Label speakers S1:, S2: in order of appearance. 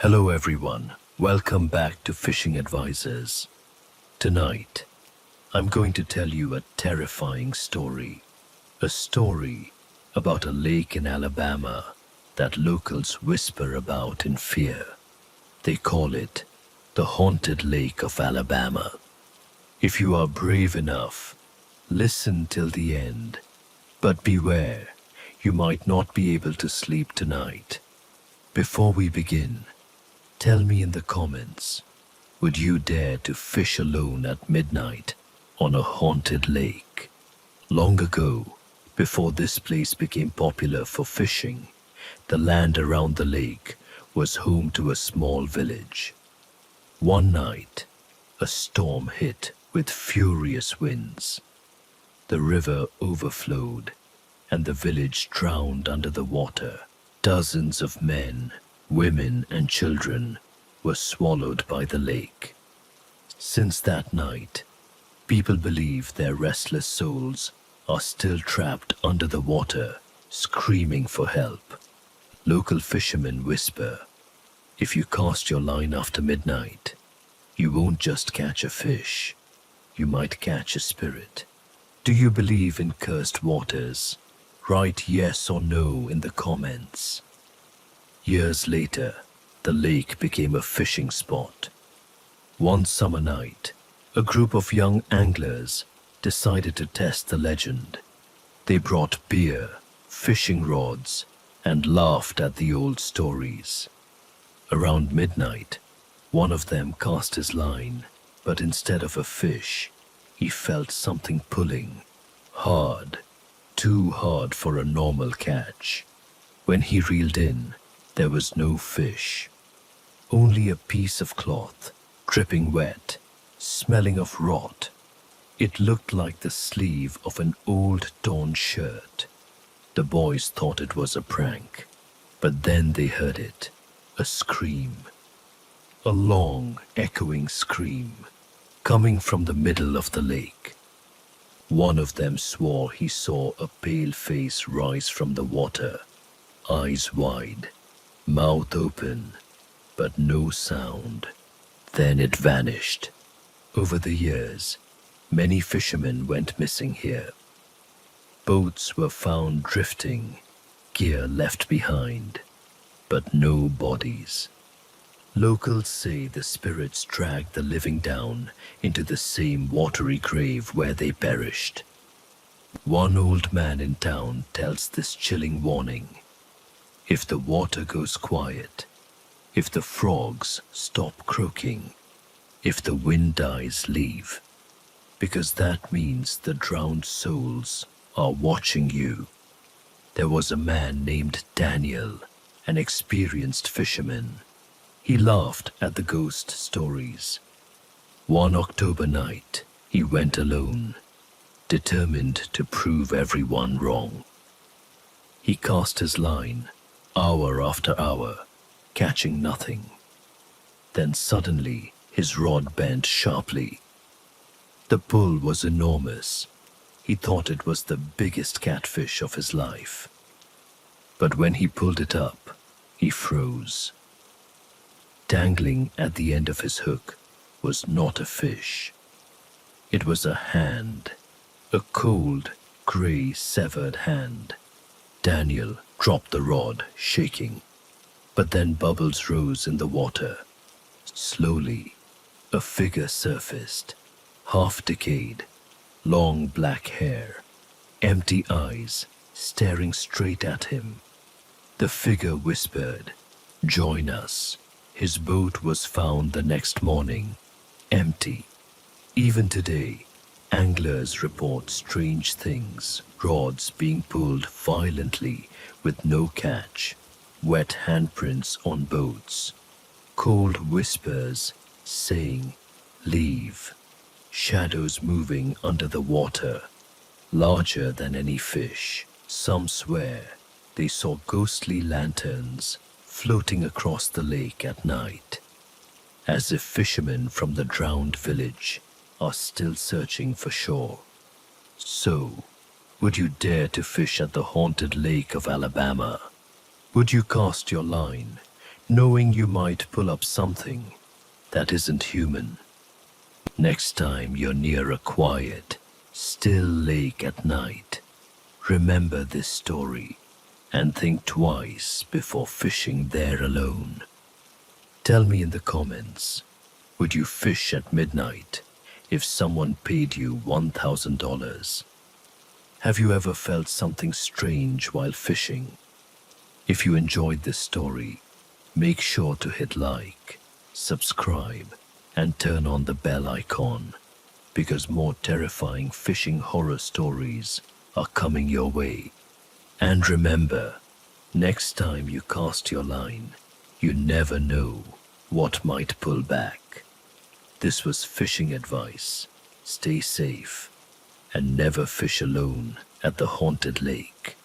S1: Hello everyone, welcome back to Fishing Advisors. Tonight, I'm going to tell you a terrifying story. A story about a lake in Alabama that locals whisper about in fear. They call it the Haunted Lake of Alabama. If you are brave enough, listen till the end. But beware, you might not be able to sleep tonight. Before we begin, tell me in the comments, would you dare to fish alone at midnight on a haunted lake? Long ago, before this place became popular for fishing, the land around the lake was home to a small village. One night, a storm hit with furious winds. The river overflowed, and the village drowned under the water. Dozens of men, women and children were swallowed by the lake. Since that night, people believe their restless souls are still trapped under the water, screaming for help. Local fishermen whisper, if you cast your line after midnight, you won't just catch a fish, you might catch a spirit. Do you believe in cursed waters? Write yes or no in the comments. Years later, the lake became a fishing spot. One summer night, a group of young anglers decided to test the legend. They brought beer, fishing rods, and laughed at the old stories. Around midnight, one of them cast his line, but instead of a fish, he felt something pulling, hard, too hard for a normal catch. When he reeled in, there was no fish, only a piece of cloth, dripping wet, smelling of rot. It looked like the sleeve of an old torn shirt. The boys thought it was a prank, but then they heard it, a scream. A long, echoing scream, coming from the middle of the lake. One of them swore he saw a pale face rise from the water, eyes wide, mouth open, but no sound. Then it vanished. Over the years, many fishermen went missing here. Boats were found drifting, gear left behind, but no bodies. Locals say the spirits dragged the living down into the same watery grave where they perished. One old man in town tells this chilling warning. If the water goes quiet, if the frogs stop croaking, if the wind dies, leave, because that means the drowned souls are watching you. There was a man named Daniel, an experienced fisherman. He laughed at the ghost stories. One October night, he went alone, determined to prove everyone wrong. He cast his line, hour after hour, catching nothing. Then suddenly his rod bent sharply. The pull was enormous. He thought it was the biggest catfish of his life. But when he pulled it up, he froze. Dangling at the end of his hook was not a fish. It was a hand, a cold, gray, severed hand. Daniel dropped the rod, shaking. But then bubbles rose in the water. Slowly, a figure surfaced, half decayed, long black hair, empty eyes, staring straight at him. The figure whispered, "Join us." His boat was found the next morning, empty. Even today, anglers report strange things, rods being pulled violently with no catch, wet handprints on boats, cold whispers saying, "Leave," shadows moving under the water, larger than any fish. Some swear they saw ghostly lanterns floating across the lake at night, as if fishermen from the drowned village are still searching for shore. So, would you dare to fish at the haunted lake of Alabama? Would you cast your line, knowing you might pull up something that isn't human. Next time you're near a quiet, still lake at night, remember this story and think twice before fishing there alone. Tell me in the comments, would you fish at midnight if someone paid you $1,000? Have you ever felt something strange while fishing? If you enjoyed this story, make sure to hit like, subscribe, and turn on the bell icon, because more terrifying fishing horror stories are coming your way. And remember, next time you cast your line, you never know what might pull back. This was fishing advice. Stay safe and never fish alone at the haunted lake.